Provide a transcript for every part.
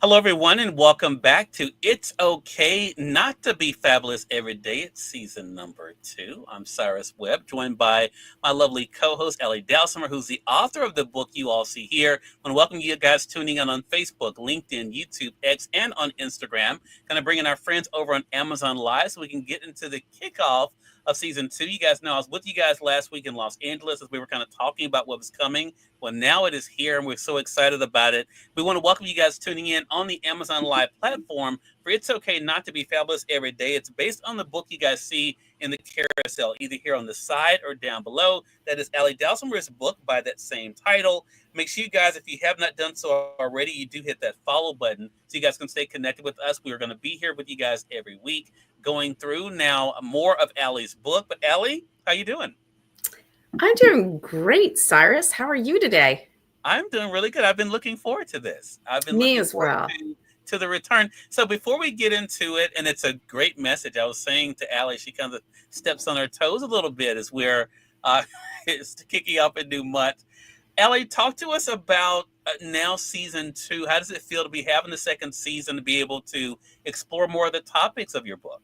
Hello, everyone, and welcome back to It's Okay Not to Be Fabulous Every Day. It's season number 2. I'm Cyrus Webb, joined by my lovely co host, Dalsimer, who's the author of the book you all see here. I want to welcome you guys tuning in on Facebook, LinkedIn, YouTube, X, and on Instagram. Going to bring in our friends over on Amazon Live so we can get into the kickoff of season 2. You guys know I was with you guys last week in Los Angeles as we were kind of talking about what was coming. Well, now it is here, and we're so excited about it. We want to welcome you guys tuning in on the Amazon Live platform for It's Okay Not to Be Fabulous Every Day. It's based on the book you guys see in the carousel, either here on the side or down below. That is Dalsimer's book by that same title. Make sure you guys, if you have not done so already, you do hit that follow button so you guys can stay connected with us. We are going to be here with you guys every week going through now more of Allie's book. But Allie, how you doing? I'm doing great, Cyrus. How are you today? I'm doing really good. I've been looking forward to this. I've been Me looking as forward well. to the return. So before we get into it, and it's a great message. I was saying to Allie, she kind of steps on her toes a little bit as we're uh, it's kicking off a new month. Allie, talk to us about now season 2. How does it feel to be having the second season to be able to explore more of the topics of your book?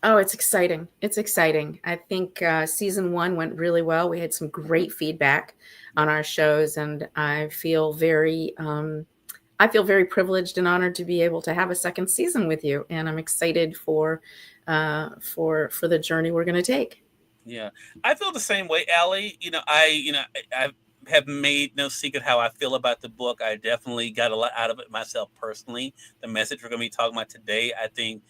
Oh, it's exciting. It's exciting. I think season one went really well. We had some great feedback on our shows, and I feel very privileged and honored to be able to have a second season with you. And I'm excited for the journey we're going to take. Yeah, I feel the same way, Allie. I have made no secret how I feel about the book. I definitely got a lot out of it myself personally. The message we're going to be talking about today, I think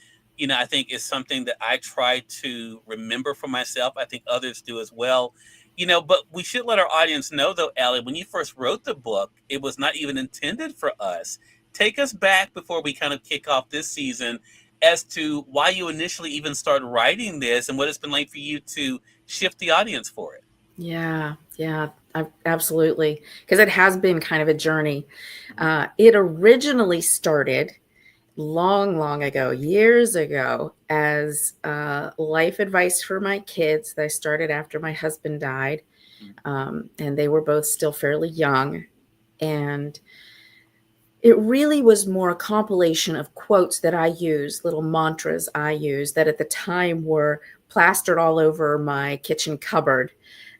is something that I try to remember for myself. I think others do as well. But we should let our audience know, though, Allie, when you first wrote the book, it was not even intended for us. Take us back before we kind of kick off this season as to why you initially even started writing this and what it's been like for you to shift the audience for it. Absolutely. Because it has been kind of a journey. It originally started long, long ago, years ago, as life advice for my kids that I started after my husband died. And they were both still fairly young. And it really was more a compilation of quotes that I used, little mantras I used that at the time were plastered all over my kitchen cupboard.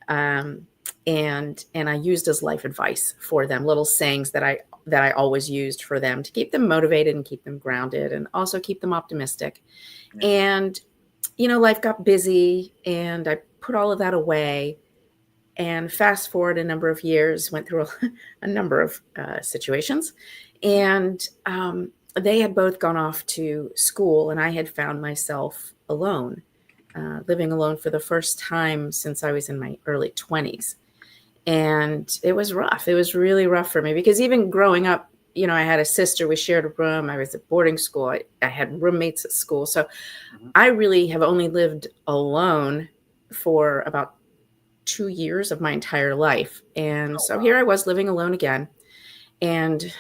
Um, and I used as life advice for them, little sayings that I always used for them to keep them motivated and keep them grounded and also keep them optimistic. Yeah. And life got busy and I put all of that away. And fast forward a number of years, went through a number of situations, and they had both gone off to school, and I had found myself alone, living alone for the first time since I was in my early 20s. And it was rough. It was really rough for me because even growing up, I had a sister, we shared a room. I was at boarding school. I had roommates at school. So Mhm. I really have only lived alone for about 2 years of my entire life. And Oh, so wow. here I was living alone again and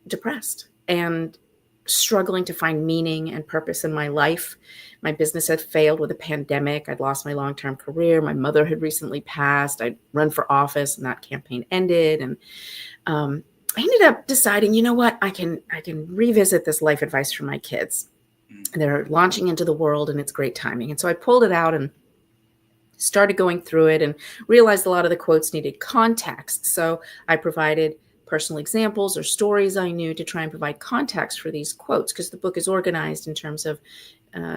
depressed and struggling to find meaning and purpose in my life. My business had failed with a pandemic. I'd lost my long-term career. My mother had recently passed. I'd run for office and that campaign ended. And I ended up deciding, you know what, I can revisit this life advice for my kids. Mm. They're launching into the world and it's great timing. And so I pulled it out and started going through it and realized a lot of the quotes needed context. So I provided personal examples or stories I knew to try and provide context for these quotes because the book is organized in terms of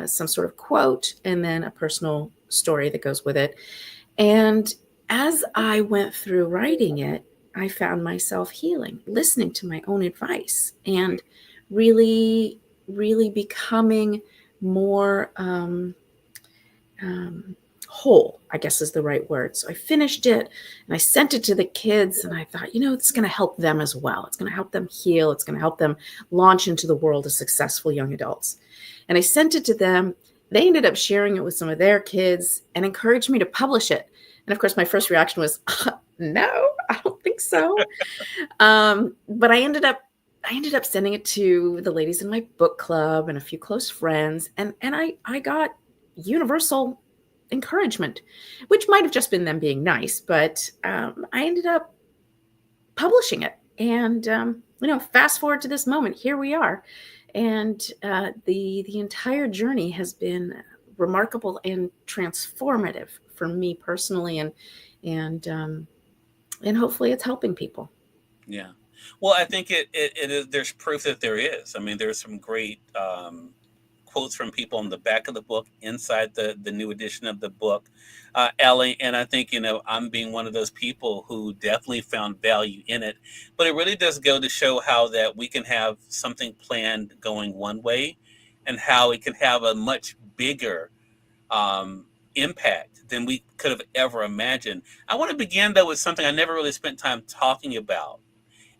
some sort of quote and then a personal story that goes with it. And as I went through writing it, I found myself healing, listening to my own advice, and really, really becoming more um, whole, I guess is the right word. So I finished it and I sent it to the kids, and I thought, it's going to help them as well. It's going to help them heal. It's going to help them launch into the world as successful young adults. And I sent it to them. They ended up sharing it with some of their kids and encouraged me to publish it. And of course, my first reaction was, no, I don't think so. But I ended up sending it to the ladies in my book club and a few close friends, and I got universal encouragement, which might have just been them being nice, but I ended up publishing it, and fast forward to this moment, here we are. And the entire journey has been remarkable and transformative for me personally, and and hopefully it's helping people. Yeah. Well, I think it is. There's proof that there is. I mean, there's some great quotes from people on the back of the book, inside the new edition of the book, Ellie. And I think I'm being one of those people who definitely found value in it. But it really does go to show how that we can have something planned going one way, and how it can have a much bigger impact than we could have ever imagined. I want to begin though with something I never really spent time talking about.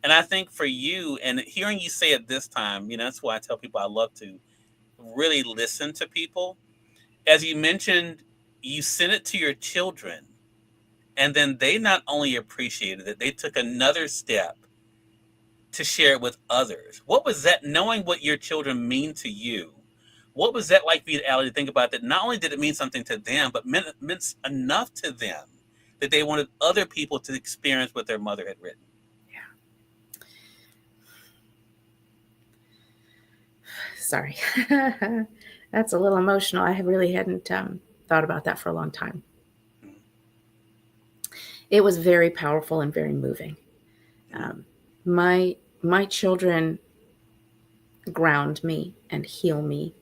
And I think for you, and hearing you say it this time, that's why I tell people I love to really listen to people. As you mentioned, you sent it to your children, and then they not only appreciated it, they took another step to share it with others. What was that, knowing what your children mean to you? What was that like for you, Allie, to think about that? Not only did it mean something to them, but meant enough to them that they wanted other people to experience what their mother had written. Sorry. That's a little emotional. I really hadn't thought about that for a long time. It was very powerful and very moving. My children ground me and heal me,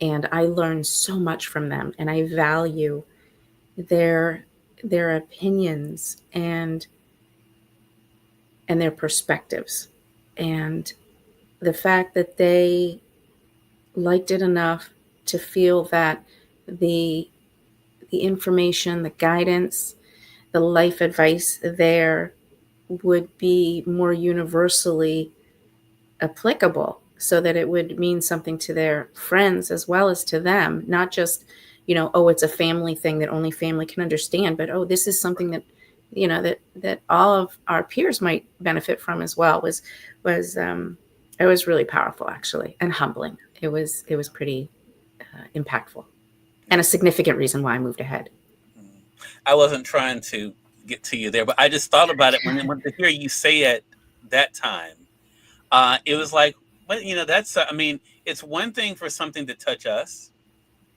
and I learn so much from them, and I value their opinions and their perspectives, and the fact that they liked it enough to feel that the information, the guidance, the life advice there would be more universally applicable, so that it would mean something to their friends as well as to them, not just, oh, it's a family thing that only family can understand, but oh, this is something that, that all of our peers might benefit from as well, was it was really powerful, actually, and humbling. It was pretty impactful, and a significant reason why I moved ahead. I wasn't trying to get to you there, but I just thought about it when to hear you say it that time. It was like, well, that's, I mean, it's one thing for something to touch us,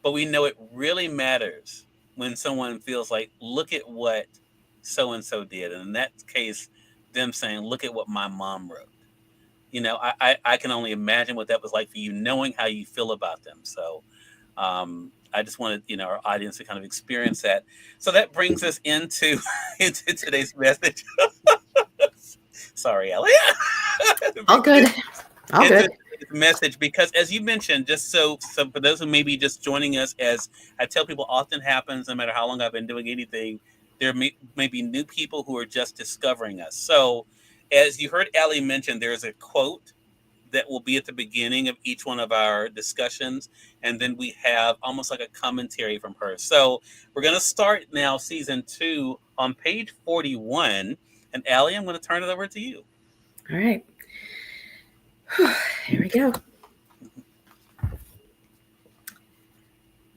but we know it really matters when someone feels like, look at what so and so did. And in that case, them saying, look at what my mom wrote. I can only imagine what that was like for you, knowing how you feel about them. So I just wanted, our audience to kind of experience that. So that brings us into into today's message. Sorry, Ellie. All good. All good. Message, because as you mentioned, just so for those who may be just joining us, as I tell people often happens, no matter how long I've been doing anything, there may be new people who are just discovering us. So as you heard Allie mention, there's a quote that will be at the beginning of each one of our discussions, and then we have almost like a commentary from her. So we're going to start now season 2 on page 41, and Allie, I'm going to turn it over to you. All right. Here we go.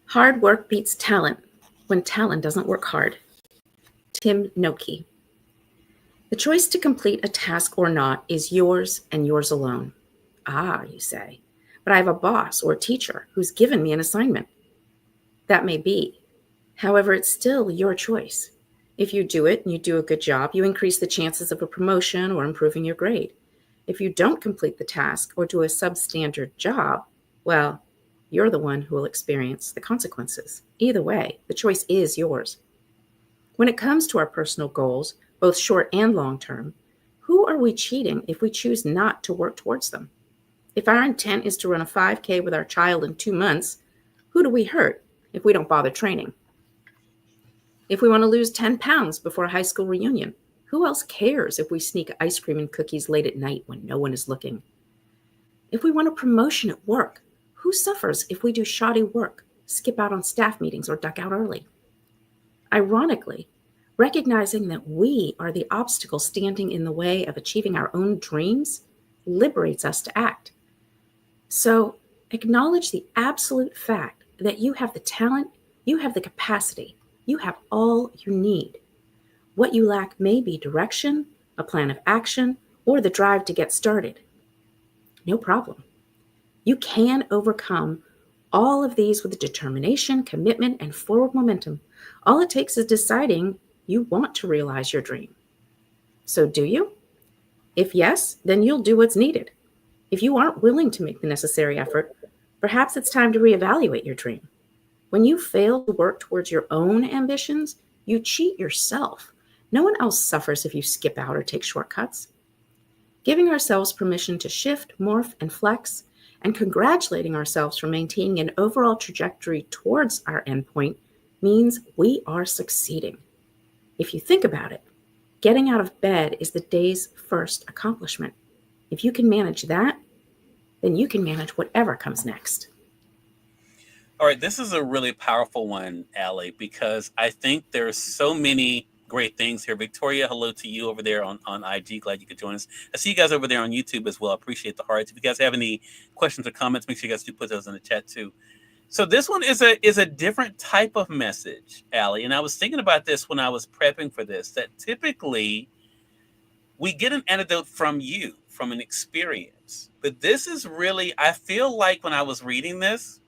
Hard work beats talent when talent doesn't work hard. Tim Noakey. The choice to complete a task or not is yours and yours alone. Ah, you say, but I have a boss or teacher who's given me an assignment. That may be. However, it's still your choice. If you do it and you do a good job, you increase the chances of a promotion or improving your grade. If you don't complete the task or do a substandard job, well, you're the one who will experience the consequences. Either way, the choice is yours. When it comes to our personal goals, both short and long term, who are we cheating if we choose not to work towards them? If our intent is to run a 5K with our child in 2 months, who do we hurt if we don't bother training? If we want to lose 10 pounds before a high school reunion, who else cares if we sneak ice cream and cookies late at night when no one is looking? If we want a promotion at work, who suffers if we do shoddy work, skip out on staff meetings, or duck out early? Ironically, recognizing that we are the obstacle standing in the way of achieving our own dreams liberates us to act. So acknowledge the absolute fact that you have the talent, you have the capacity, you have all you need. What you lack may be direction, a plan of action, or the drive to get started. No problem. You can overcome all of these with determination, commitment, and forward momentum. All it takes is deciding you want to realize your dream. So, do you? If yes, then you'll do what's needed. If you aren't willing to make the necessary effort, perhaps it's time to reevaluate your dream. When you fail to work towards your own ambitions, you cheat yourself. No one else suffers if you skip out or take shortcuts. Giving ourselves permission to shift, morph, and flex, and congratulating ourselves for maintaining an overall trajectory towards our endpoint means we are succeeding. If you think about it, getting out of bed is the day's first accomplishment. If you can manage that, then you can manage whatever comes next. All right, this is a really powerful one, Allie, because I think there's so many great things here. Victoria, hello to you over there on IG. Glad you could join us. I see you guys over there on YouTube as well. I appreciate the hearts. If you guys have any questions or comments, make sure you guys do put those in the chat too. So this one is a different type of message, Allie. And I was thinking about this when I was prepping for this, that typically we get an antidote from you, from an experience. But this is really, I feel like when I was reading this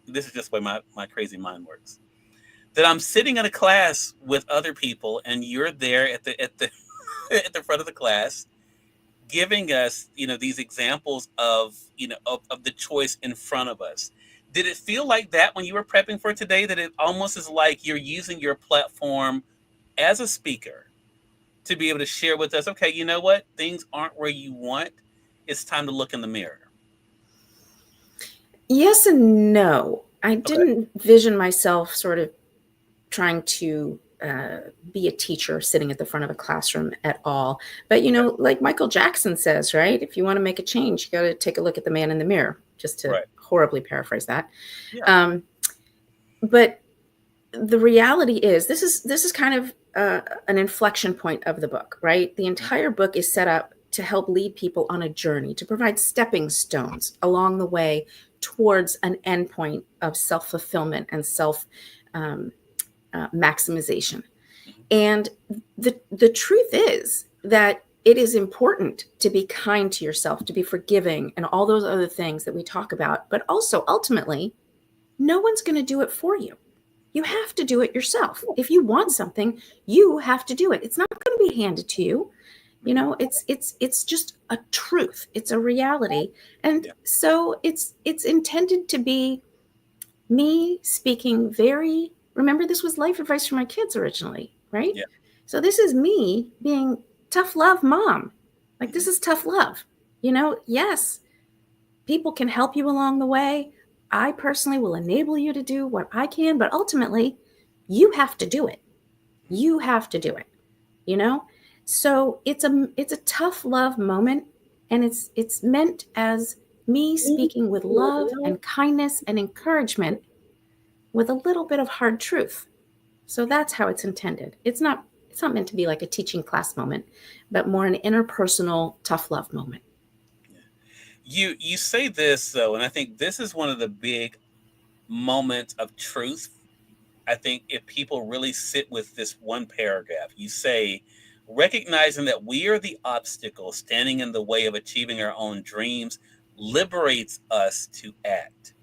is just the way my crazy mind works, that I'm sitting in a class with other people and you're there at the at the front of the class giving us, these examples of, of the choice in front of us. Did it feel like that when you were prepping for today, that it almost is like you're using your platform as a speaker to be able to share with us, okay, you know what? Things aren't where you want. It's time to look in the mirror. Yes and no. I didn't vision myself sort of trying to be a teacher sitting at the front of a classroom at all. But, like Michael Jackson says, right? If you want to make a change, you got to take a look at the man in the mirror, just to horribly paraphrase that. Yeah. But the reality is this is kind of an inflection point of the book, right? The entire book is set up to help lead people on a journey, to provide stepping stones along the way towards an endpoint of self-fulfillment and maximization. And the truth is that it is important to be kind to yourself, to be forgiving, and all those other things that we talk about. But also, ultimately, no one's going to do it for you. You have to do it yourself. If you want something, you have to do it. It's not going to be handed to you. It's just a truth. It's a reality. And so it's intended to be me speaking remember, this was life advice for my kids originally, right? Yeah. So this is me being tough love mom. Like, this is tough love. Yes, people can help you along the way. I personally will enable you to do what I can, but ultimately you have to do it. You have to do it, So it's a tough love moment, and it's meant as me speaking with love and kindness and encouragement with a little bit of hard truth. So that's how it's intended. It's not meant to be like a teaching class moment, but more an interpersonal tough love moment. You say this though, and I think this is one of the big moments of truth. I think if people really sit with this one paragraph, you say, recognizing that we are the obstacle standing in the way of achieving our own dreams liberates us to act.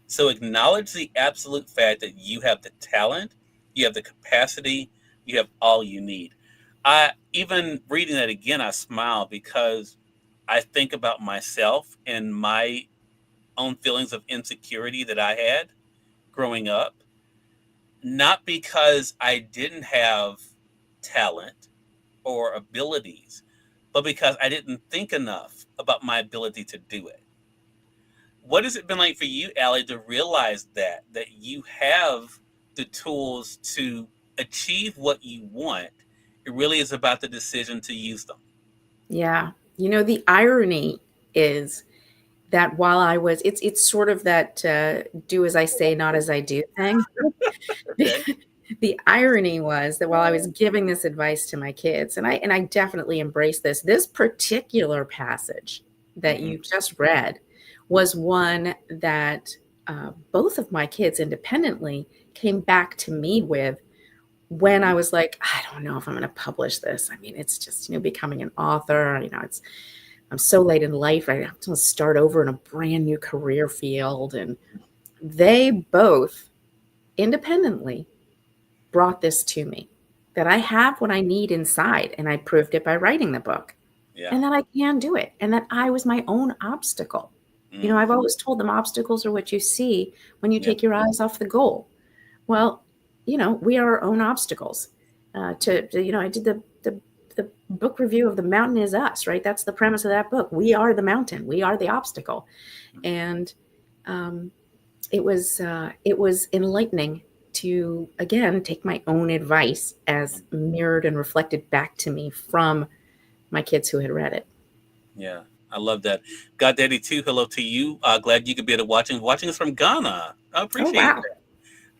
So acknowledge the absolute fact that you have the talent, you have the capacity, you have all you need. Even reading that again, I smile because I think about myself and my own feelings of insecurity that I had growing up. Not because I didn't have talent or abilities, but because I didn't think enough about my ability to do it. What has it been like for you, Allie, to realize that you have the tools to achieve what you want? It really is about the decision to use them. Yeah. The irony is that while I was, it's sort of that do as I say, not as I do thing. The irony was that while I was giving this advice to my kids, and I definitely embrace this particular passage that you just read was one that both of my kids independently came back to me with when I was like, I don't know if I'm going to publish this. I mean, it's just, becoming an author, I'm so late in life. I have to start over in a brand new career field. And they both independently brought this to me, that I have what I need inside. And I proved it by writing the book, Yeah. and that I can do it, and that I was my own obstacle. Mm. I've always told them obstacles are what you see when you Yeah. take your eyes off the goal. Well, we are our own obstacles. I did the book review of The Mountain Is Us, right? That's the premise of that book. We are the mountain. We are the obstacle. And it was enlightening to, again, take my own advice as mirrored and reflected back to me from my kids who had read it. Yeah. I love that. God Daddy too. Hello to you. Glad you could be able to watching us from Ghana. I Oh, appreciate wow. that.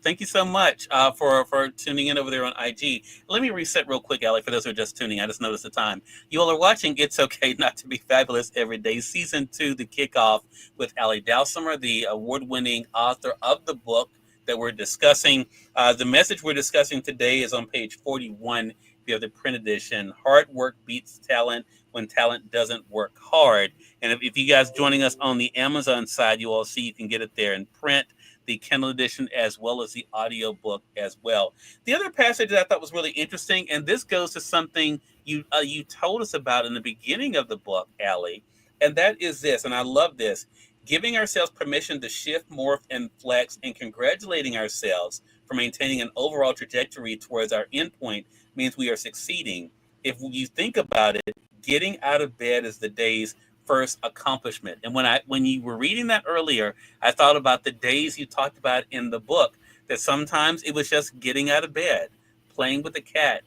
Thank you so much for tuning in over there on IG. Let me reset real quick, Allie, for those who are just tuning. I just noticed the time. You all are watching It's Okay Not to Be Fabulous Every Day, Season 2, the kickoff with Allie Dalsimer, the award-winning author of the book that we're discussing. The message we're discussing today is on page 41. If you have the print edition, hard work beats talent when talent doesn't work hard. And if you guys joining us on the Amazon side, you all see you can get it there in print, the Kindle edition, as well as the audio book as well. The other passage that I thought was really interesting, and this goes to something you told us about in the beginning of the book, Allie, and that is this, and I love this: giving ourselves permission to shift, morph, and flex, and congratulating ourselves for maintaining an overall trajectory towards our endpoint means we are succeeding. If you think about it, getting out of bed is the day's first accomplishment. And when you were reading that earlier, I thought about the days you talked about in the book, that sometimes it was just getting out of bed, playing with the cat,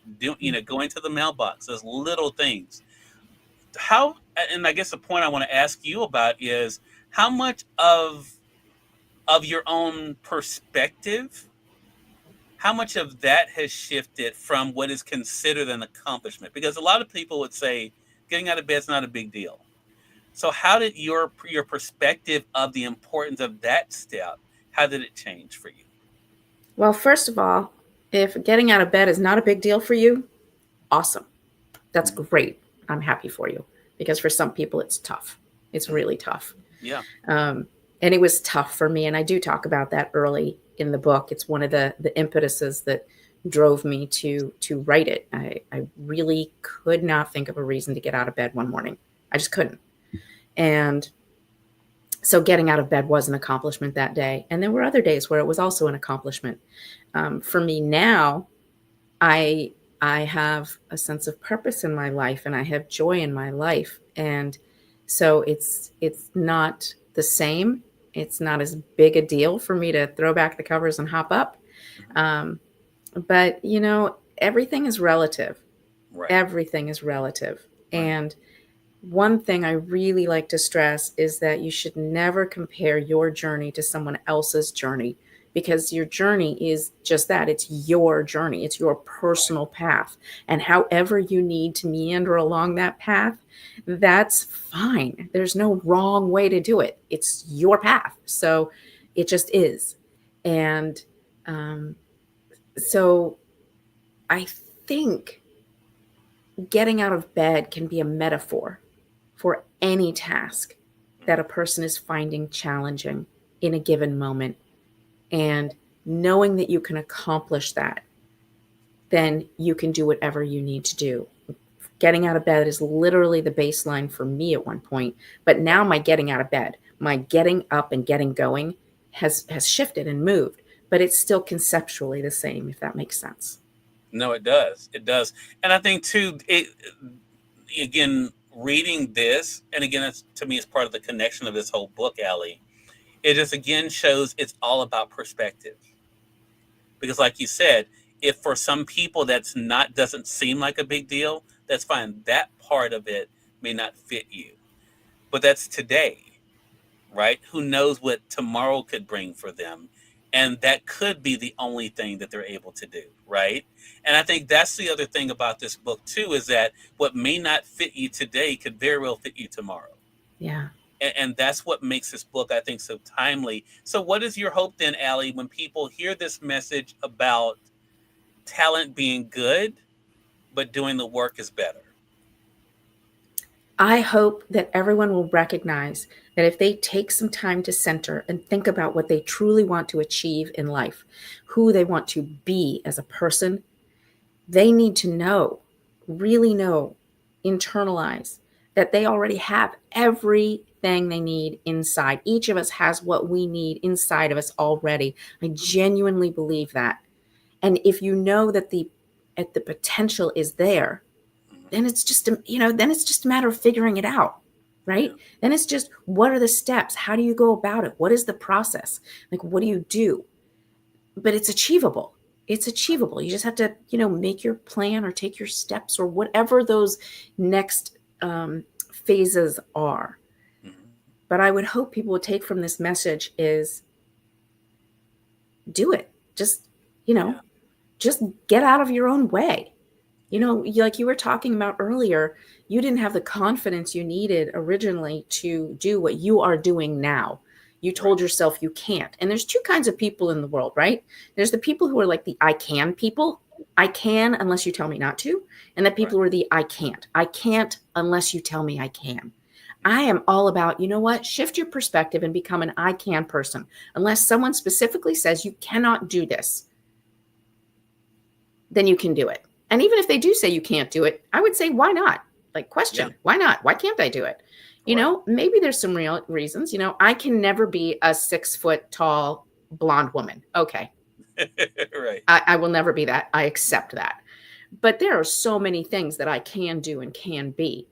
going to the mailbox, those little things. How, and I guess the point I want to ask you about is how much of your own perspective, how much of that has shifted from what is considered an accomplishment? Because a lot of people would say getting out of bed is not a big deal. So how did your perspective of the importance of that step, how did it change for you? Well, first of all, if getting out of bed is not a big deal for you, awesome. That's Mhm. great. I'm happy for you, because for some people it's tough. It's Mhm. really tough. Yeah. And it was tough for me. And I do talk about that early in the book. It's one of the impetuses that drove me to write it. I really could not think of a reason to get out of bed one morning. I just couldn't. And so getting out of bed was an accomplishment that day. And there were other days where it was also an accomplishment. For me now, I I have a sense of purpose in my life, and I have joy in my life. And so it's not the same. It's not as big a deal for me to throw back the covers and hop up. Mhm. Um, but everything is relative. Right. Everything is relative. Right. And one thing I really like to stress is that you should never compare your journey to someone else's journey, because your journey is just that. It's your journey, it's your Right. personal path. And however you need to meander along that path, that's fine. There's no wrong way to do it. It's your path. So it just is. And um, so I think getting out of bed can be a metaphor for any task that a Mhm. person is finding challenging in a given moment. And knowing that you can accomplish that, then you can do whatever you need to do. Getting out of bed is literally the baseline for me at one point, but now my getting out of bed, my getting up and getting going has shifted and moved, but it's still conceptually the same, if that makes sense. No, it does. It does. And I think too, it again, reading this, and again, it's, to me, it's part of the connection of this whole book, Allie. It just again shows it's all about perspective. Because like you said, if for some people that's not doesn't seem like a big deal, that's fine. That part of it may not fit you. But that's today, right? Who knows what tomorrow could bring for them? And that could be the only thing that they're able to do, right? And I think that's the other thing about this book too, is that what may not fit you today could very well fit you tomorrow. Yeah. And that's what makes this book, I think, so timely. So what is your hope then, Allie, when people hear this message about talent being good, but doing the work is better. I hope that everyone will recognize that if they take some time to center and think about what they truly want to achieve in life, who they want to be as a person, they need to know, really know, internalize that they already have everything they need inside. Each of us has what we need inside of us already. I genuinely believe that. And if you know that the potential is there, Mhm. then it's just then it's just a matter of figuring it out, Yeah. right? Then it's just, what are the steps? How do you go about it? What is the process? Like, what do you do? But it's achievable. It's achievable. You just have to, make your plan or take your steps or whatever those next phases are. Mhm. But I would hope people would take from this message is do it. Just, you know, Yeah. just get out of your own way. Like you were talking about earlier, you didn't have the confidence you needed originally to do what you are doing now. You Right. told yourself you can't. And there's two kinds of people in the world, right? There's the people who are like the I can people. I can unless you tell me not to. And the Right. people who are the I can't. I can't unless you tell me I can. I Mhm. am all about, you know what? Shift your perspective and become an I can person. Unless someone specifically says you cannot do this, then you can do it. And even if they do say you can't do it, I would say, why not? Like, Yeah. question, why not? Why can't I do it? Right. Maybe there's some real reasons. I can never be a 6 foot tall blonde woman. Okay. Right. I will never be that. I accept that. But there are so many things that I can do and can be.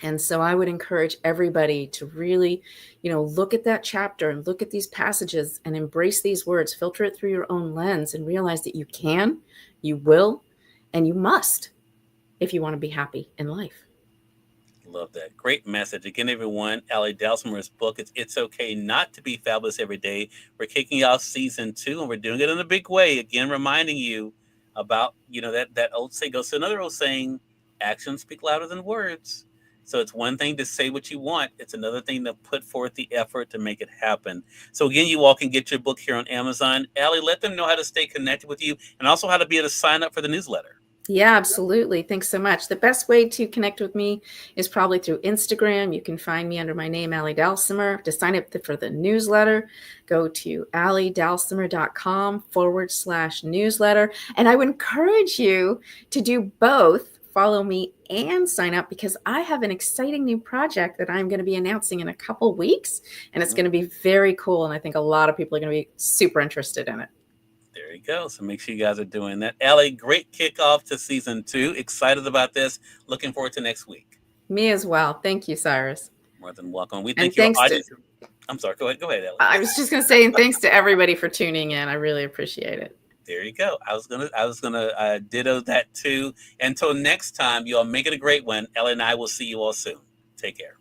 And so I would encourage everybody to really, look at that chapter and look at these passages and embrace these words, filter it through your own lens and realize that you can, you will, and you must if you want to be happy in life. Love that. Great message. Again, everyone, Ali Dalsimer's book is It's Okay Not to Be Fabulous Every Day. We're kicking off season 2 and we're doing it in a big way. Again, reminding you about, that old saying goes to another old saying, actions speak louder than words. So it's one thing to say what you want. It's another thing to put forth the effort to make it happen. So again, you all can get your book here on Amazon. Ali, let them know how to stay connected with you and also how to be able to sign up for the newsletter. Yeah, absolutely. Thanks so much. The best way to connect with me is probably through Instagram. You can find me under my name, Ali Dalsimer. To sign up for the newsletter, go to alidalsimer.com/newsletter. And I would encourage you to do both. Follow me and sign up because I have an exciting new project that I'm going to be announcing in a couple weeks. And it's Mhm. going to be very cool. And I think a lot of people are going to be super interested in it. There you go. So make sure you guys are doing that. Allie, great kickoff to season 2. Excited about this. Looking forward to next week. Me as well. Thank you, Cyrus. More than welcome. We And thank your thanks to audience. I'm sorry. Go ahead. Go ahead, Allie. I was just going to say, and thanks to everybody for tuning in. I really appreciate it. There you go. I was gonna ditto that too. Until next time, you all make it a great one. Ellie and I will see you all soon. Take care.